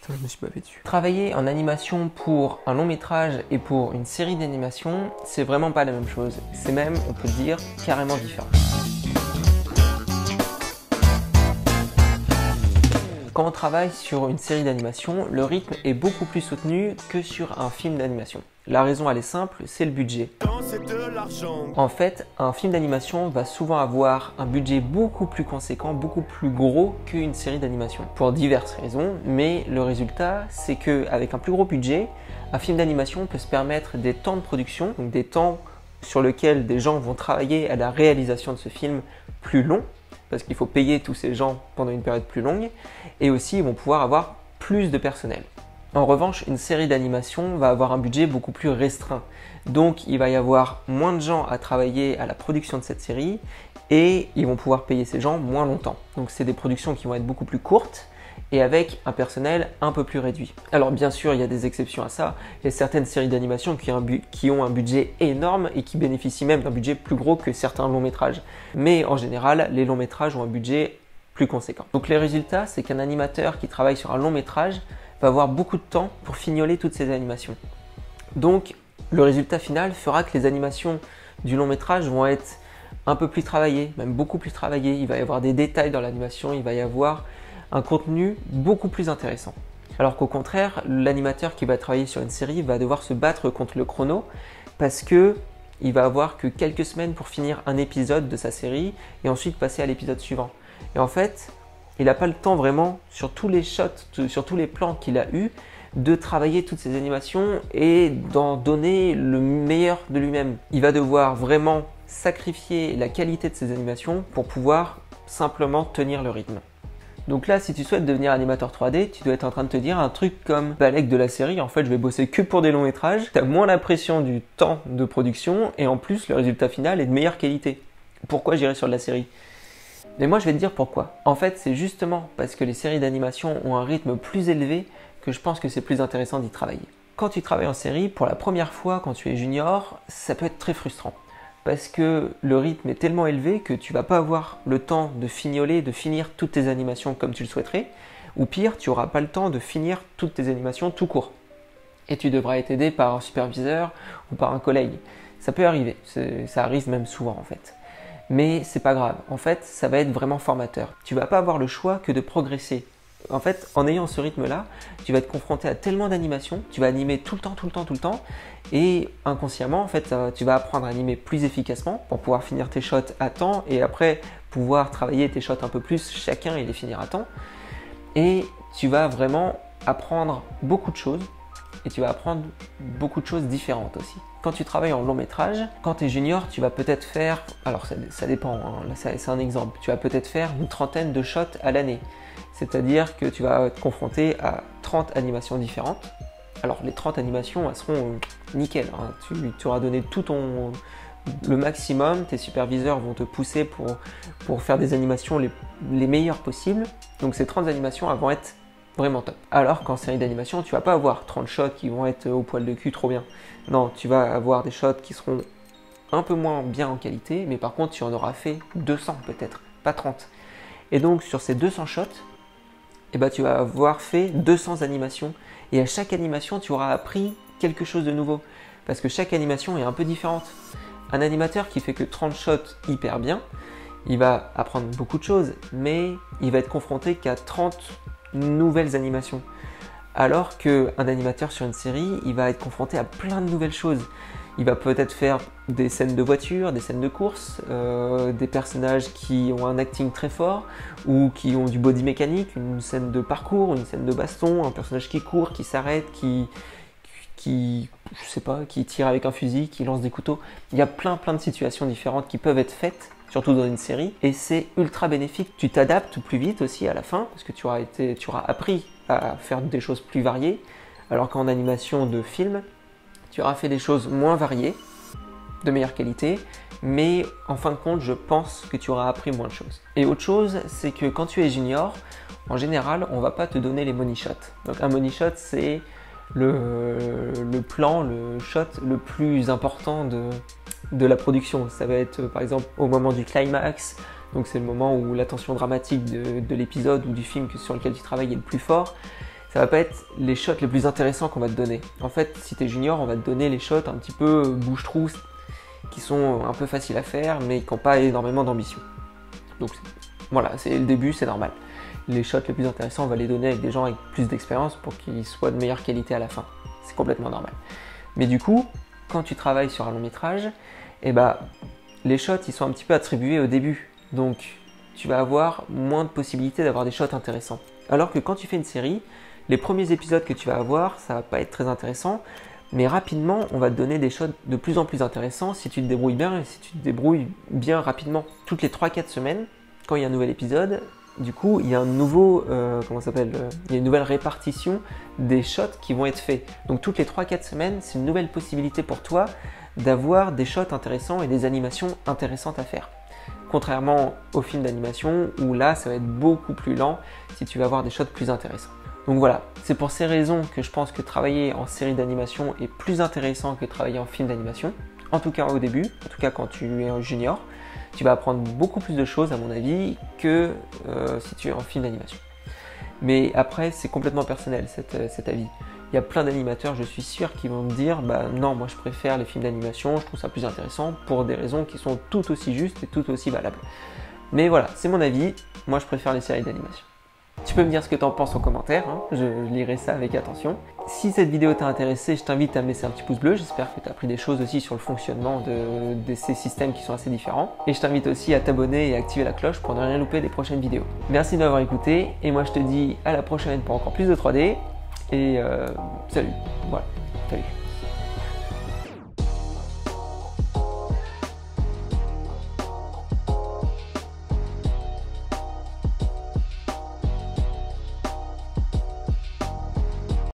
Putain, je me suis pas fait dessus. Travailler en animation pour un long métrage et pour une série d'animation, c'est vraiment pas la même chose. C'est même, on peut dire, carrément différent. Quand on travaille sur une série d'animation, le rythme est beaucoup plus soutenu que sur un film d'animation. La raison, elle est simple, c'est le budget. En fait, un film d'animation va souvent avoir un budget beaucoup plus conséquent, beaucoup plus gros qu'une série d'animation. Pour diverses raisons, mais le résultat, c'est qu'avec un plus gros budget, un film d'animation peut se permettre des temps de production, donc des temps sur lesquels des gens vont travailler à la réalisation de ce film plus long, parce qu'il faut payer tous ces gens pendant une période plus longue, et aussi ils vont pouvoir avoir plus de personnel. En revanche, une série d'animation va avoir un budget beaucoup plus restreint, donc il va y avoir moins de gens à travailler à la production de cette série, et ils vont pouvoir payer ces gens moins longtemps. Donc c'est des productions qui vont être beaucoup plus courtes, et avec un personnel un peu plus réduit. Alors bien sûr, il y a des exceptions à ça. Il y a certaines séries d'animation qui ont un budget énorme et qui bénéficient même d'un budget plus gros que certains longs métrages. Mais en général, les longs métrages ont un budget plus conséquent. Donc les résultats, c'est qu'un animateur qui travaille sur un long métrage va avoir beaucoup de temps pour fignoler toutes ces animations. Donc le résultat final fera que les animations du long métrage vont être un peu plus travaillées, même beaucoup plus travaillées. Il va y avoir des détails dans l'animation, il va y avoir un contenu beaucoup plus intéressant. Alors qu'au contraire, l'animateur qui va travailler sur une série va devoir se battre contre le chrono parce que il va avoir que quelques semaines pour finir un épisode de sa série et ensuite passer à l'épisode suivant. Et en fait, il n'a pas le temps vraiment sur tous les shots, sur tous les plans qu'il a eu, de travailler toutes ces animations et d'en donner le meilleur de lui-même. Il va devoir vraiment sacrifier la qualité de ses animations pour pouvoir simplement tenir le rythme. Donc là, si tu souhaites devenir animateur 3D, tu dois être en train de te dire un truc comme Balek de la série, en fait je vais bosser que pour des longs métrages, tu as moins la pression du temps de production et en plus le résultat final est de meilleure qualité. Pourquoi j'irai sur de la série? Mais moi je vais te dire pourquoi. En fait c'est justement parce que les séries d'animation ont un rythme plus élevé que je pense que c'est plus intéressant d'y travailler. Quand tu travailles en série, pour la première fois quand tu es junior, ça peut être très frustrant. Parce que le rythme est tellement élevé que tu vas pas avoir le temps de fignoler, de finir toutes tes animations comme tu le souhaiterais, ou pire, tu n'auras pas le temps de finir toutes tes animations tout court. Et tu devras être aidé par un superviseur ou par un collègue. Ça peut arriver, ça arrive même souvent en fait. Mais c'est pas grave, en fait, ça va être vraiment formateur. Tu vas pas avoir le choix que de progresser. En fait, en ayant ce rythme-là, tu vas être confronté à tellement d'animations, tu vas animer tout le temps, et inconsciemment, en fait, tu vas apprendre à animer plus efficacement pour pouvoir finir tes shots à temps et après pouvoir travailler tes shots un peu plus chacun et les finir à temps. Et tu vas vraiment apprendre beaucoup de choses et tu vas apprendre beaucoup de choses différentes aussi. Quand tu travailles en long métrage, quand tu es junior, tu vas peut-être faire, alors ça dépend, hein, là c'est un exemple, tu vas peut-être faire une trentaine de shots à l'année. C'est-à-dire que tu vas te confronter à 30 animations différentes. Alors les 30 animations, elles seront nickel, hein. Tu auras donné le maximum, tes superviseurs vont te pousser pour faire des animations les meilleures possibles. Donc ces 30 animations, elles vont être vraiment top. Alors qu'en série d'animation, tu vas pas avoir 30 shots qui vont être au poil de cul trop bien. Non, tu vas avoir des shots qui seront un peu moins bien en qualité, mais par contre tu en auras fait 200 peut-être, pas 30. Et donc sur ces 200 shots, eh ben, tu vas avoir fait 200 animations et à chaque animation tu auras appris quelque chose de nouveau parce que chaque animation est un peu différente. Un animateur qui fait que 30 shots hyper bien, il va apprendre beaucoup de choses mais il va être confronté qu'à 30 nouvelles animations. Alors qu'un animateur sur une série, il va être confronté à plein de nouvelles choses. Il va peut-être faire des scènes de voiture, des scènes de course, des personnages qui ont un acting très fort ou qui ont du body mécanique, une scène de parcours, une scène de baston, un personnage qui court, qui s'arrête, qui tire avec un fusil, qui lance des couteaux. Il y a plein de situations différentes qui peuvent être faites, surtout dans une série, et c'est ultra bénéfique. Tu t'adaptes plus vite aussi à la fin parce que tu auras appris à faire des choses plus variées, alors qu'en animation de film, tu auras fait des choses moins variées, de meilleure qualité, mais en fin de compte, je pense que tu auras appris moins de choses. Et autre chose, c'est que quand tu es junior, en général, on ne va pas te donner les money shots. Donc un money shot, c'est le plan, le shot le plus important de la production. Ça va être par exemple au moment du climax, donc c'est le moment où la tension dramatique de l'épisode ou du film sur lequel tu travailles est le plus fort. ça va pas être les shots les plus intéressants qu'on va te donner. En fait, si tu es junior, on va te donner les shots un petit peu bouche-trou, qui sont un peu faciles à faire, mais qui n'ont pas énormément d'ambition. Donc voilà, c'est le début, c'est normal. Les shots les plus intéressants, on va les donner avec des gens avec plus d'expérience pour qu'ils soient de meilleure qualité à la fin. C'est complètement normal. Mais du coup, quand tu travailles sur un long métrage, eh ben, les shots, ils sont un petit peu attribués au début. Donc, tu vas avoir moins de possibilités d'avoir des shots intéressants. Alors que quand tu fais une série, les premiers épisodes que tu vas avoir, ça va pas être très intéressant, mais rapidement, on va te donner des shots de plus en plus intéressants si tu te débrouilles bien et si tu te débrouilles bien rapidement. Toutes les 3-4 semaines, quand il y a un nouvel épisode, du coup, il y a un nouveau, il y a une nouvelle répartition des shots qui vont être faits. Donc toutes les 3-4 semaines, c'est une nouvelle possibilité pour toi d'avoir des shots intéressants et des animations intéressantes à faire. Contrairement aux films d'animation où là, ça va être beaucoup plus lent si tu veux avoir des shots plus intéressants. Donc voilà, c'est pour ces raisons que je pense que travailler en série d'animation est plus intéressant que travailler en film d'animation. En tout cas au début, en tout cas quand tu es un junior, tu vas apprendre beaucoup plus de choses à mon avis que si tu es en film d'animation. Mais après, c'est complètement personnel cet avis. Il y a plein d'animateurs, je suis sûr, qui vont me dire bah non, moi je préfère les films d'animation, je trouve ça plus intéressant pour des raisons qui sont tout aussi justes et tout aussi valables. Mais voilà, c'est mon avis, moi je préfère les séries d'animation. Tu peux me dire ce que tu en penses en commentaire, hein, je lirai ça avec attention. Si cette vidéo t'a intéressé, je t'invite à me laisser un petit pouce bleu, j'espère que tu as appris des choses aussi sur le fonctionnement de ces systèmes qui sont assez différents. Et je t'invite aussi à t'abonner et à activer la cloche pour ne rien louper des prochaines vidéos. Merci de m'avoir écouté, et moi je te dis à la prochaine pour encore plus de 3D, et salut, voilà, salut.